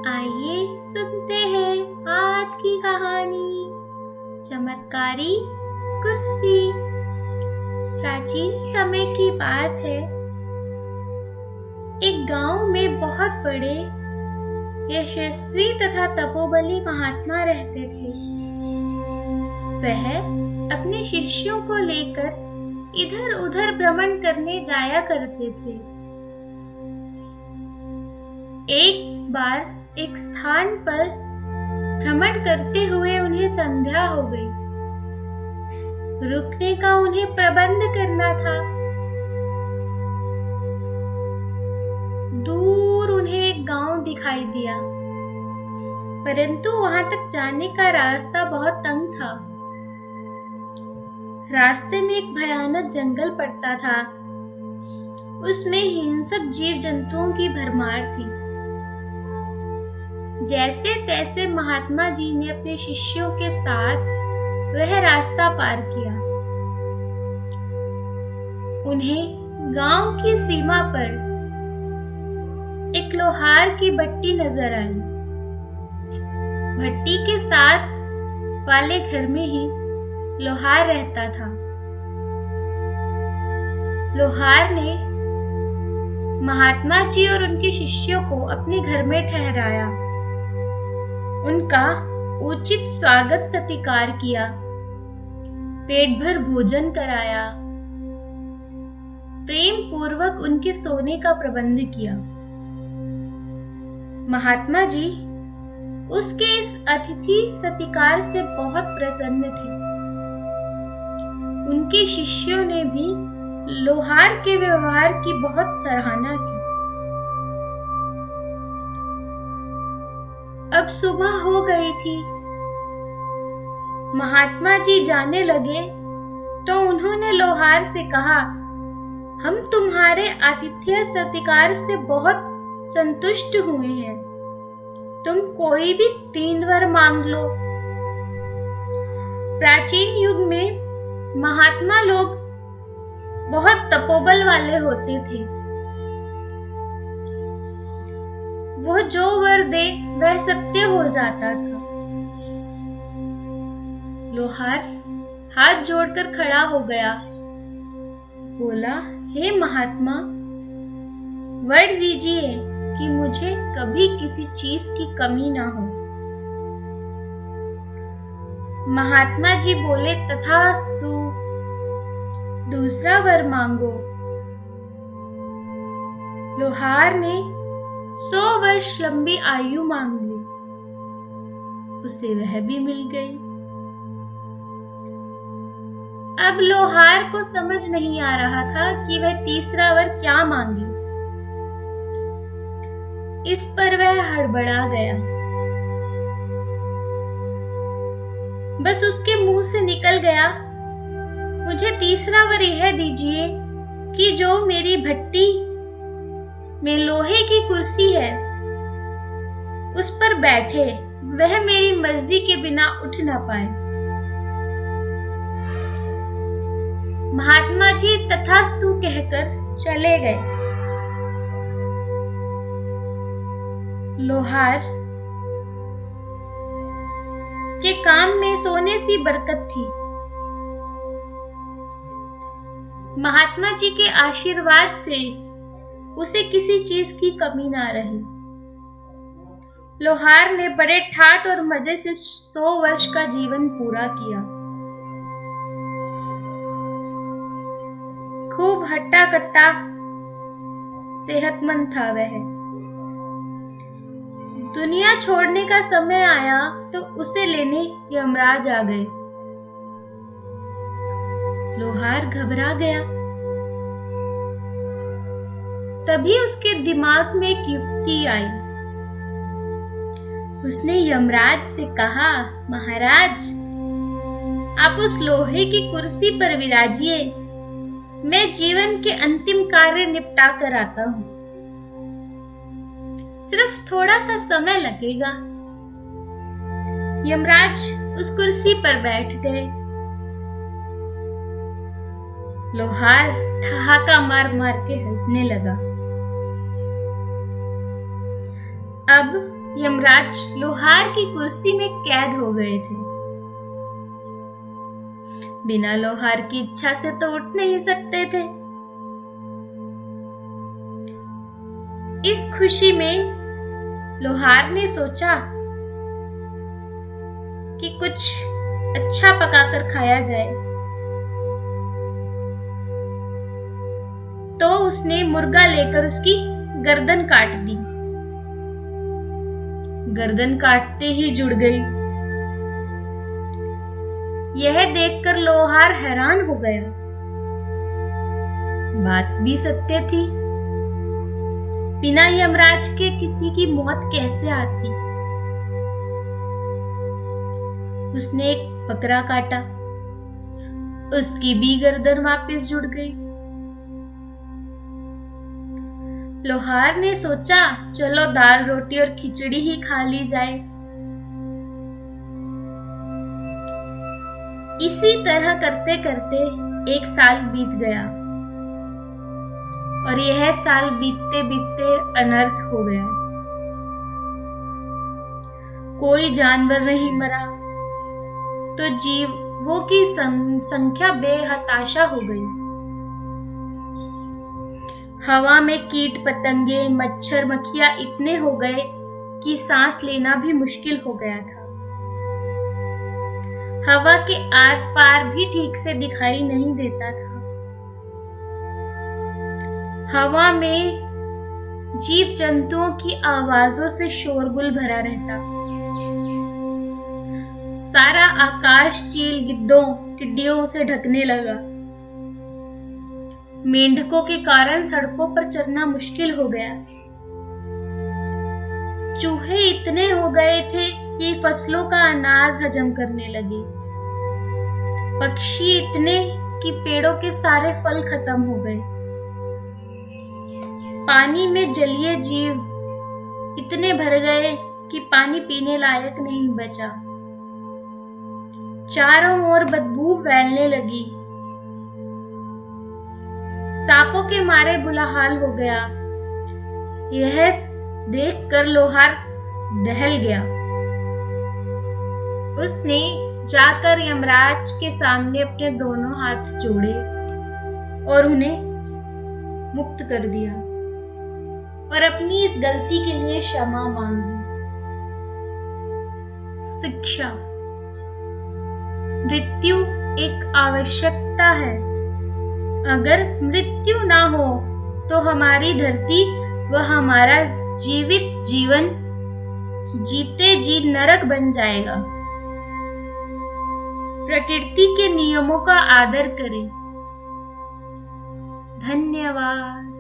आइए सुनते हैं आज की कहानी चमत्कारी कुर्सी। प्राचीन समय की बात है। एक गांव में बहुत बड़े यशस्वी तथा तपोबली महात्मा रहते थे। वह अपने शिष्यों को लेकर इधर उधर भ्रमण करने जाया करते थे। एक बार एक स्थान पर भ्रमण करते हुए उन्हें संध्या हो गई। रुकने का उन्हें प्रबंध करना था। दूर उन्हें एक गांव दिखाई दिया, परंतु वहां तक जाने का रास्ता बहुत तंग था। रास्ते में एक भयानक जंगल पड़ता था। उसमें हिंसक जीव जंतुओं की भरमार थी। जैसे तैसे महात्मा जी ने अपने शिष्यों के साथ वह रास्ता पार किया। उन्हें गांव की सीमा पर एक लोहार की भट्टी नजर आई। भट्टी के साथ वाले घर में ही लोहार रहता था। लोहार ने महात्मा जी और उनके शिष्यों को अपने घर में ठहराया। उनका उचित स्वागत सत्कार किया, पेट भर भोजन कराया, प्रेम पूर्वक उनके सोने का प्रबंध किया। महात्मा जी उसके इस अतिथि सत्कार से बहुत प्रसन्न थे। उनके शिष्यों ने भी लोहार के व्यवहार की बहुत सराहना की। अब सुबह हो गई थी। महात्मा जी जाने लगे तो उन्होंने लोहार से कहा, हम तुम्हारे आतिथ्य सत्कार से बहुत संतुष्ट हुए हैं। तुम कोई भी 3 वर मांग लो। प्राचीन युग में महात्मा लोग बहुत तपोबल वाले होते थे। वो जो वर दे वह सत्य हो जाता था। लोहार हाथ जोड़कर खड़ा हो गया। बोला, हे महात्मा, वर दीजिए कि मुझे कभी किसी चीज की कमी ना हो। महात्मा जी बोले, तथास्तु, दूसरा वर मांगो। लोहार ने 100 वर्ष लंबी आयु मांग ली। उसे वह भी मिल गई। अब लोहार को समझ नहीं आ रहा था कि वह तीसरा वर क्या मांगे। इस पर वह हड़बड़ा गया। बस उसके मुंह से निकल गया, मुझे तीसरा वर यह दीजिए कि जो मेरी भट्टी में लोहे की कुर्सी है उस पर बैठे वह मेरी मर्जी के बिना उठ ना पाए। महात्मा जी तथास्तु कहकर चले गए। लोहार के काम में सोने सी बरकत थी। महात्मा जी के आशीर्वाद से उसे किसी चीज की कमी ना रही। लोहार ने बड़े ठाट और मजे से 100 वर्ष का जीवन पूरा किया। खूब हट्टा कट्टा सेहतमंद था वह। दुनिया छोड़ने का समय आया तो उसे लेने यमराज आ गए। लोहार घबरा गया। तभी उसके दिमाग में एक युक्ति आई। उसने यमराज से कहा, महाराज, आप उस लोहे की कुर्सी पर विराजिए। मैं जीवन के अंतिम कार्य निपटा कर आता हूं। सिर्फ थोड़ा सा समय लगेगा। यमराज उस कुर्सी पर बैठ गए। लोहार ठहाका मार मार के हंसने लगा। अब यमराज लोहार की कुर्सी में कैद हो गए थे। बिना लोहार की इच्छा से तो उठ नहीं सकते थे। इस खुशी में लोहार ने सोचा कि कुछ अच्छा पकाकर खाया जाए, तो उसने मुर्गा लेकर उसकी गर्दन काट दी। गर्दन काटते ही जुड़ गई। यह देखकर लोहार हैरान हो गया। बात भी सत्य थी। बिना यमराज के किसी की मौत कैसे आती? उसने एक बकरा काटा, उसकी भी गर्दन वापस जुड़ गई। लोहार ने सोचा, चलो दाल रोटी और खिचड़ी ही खा ली जाए। इसी तरह करते करते एक साल बीत गया और यह साल बीतते बीतते अनर्थ हो गया। कोई जानवर नहीं मरा, तो जीवों की संख्या बेहताशा हो गई। हवा में कीट पतंगे, मच्छर मक्खियां इतने हो गए कि सांस लेना भी मुश्किल हो गया था। हवा के आर पार भी ठीक से दिखाई नहीं देता था। हवा में जीव जंतुओं की आवाजों से शोरगुल भरा रहता। सारा आकाश चील, गिद्धों, टिड्डियों से ढकने लगा। मेंढकों के कारण सड़कों पर चलना मुश्किल हो गया। चूहे इतने हो गए थे कि फसलों का अनाज हजम करने लगे। पक्षी इतने कि पेड़ों के सारे फल खत्म हो गए। पानी में जलीय जीव इतने भर गए कि पानी पीने लायक नहीं बचा। चारों ओर बदबू फैलने लगी। सांपों के मारे बुरा हाल हो गया। यह देखकर लोहार दहल गया। उसने जाकर यमराज के सामने अपने दोनों हाथ जोड़े और उन्हें मुक्त कर दिया और अपनी इस गलती के लिए क्षमा मांगी। शिक्षा। मृत्यु एक आवश्यकता है। अगर मृत्यु ना हो तो हमारी धरती व हमारा जीवित जीवन जीते जी नरक बन जाएगा। प्रकृति के नियमों का आदर करें। धन्यवाद।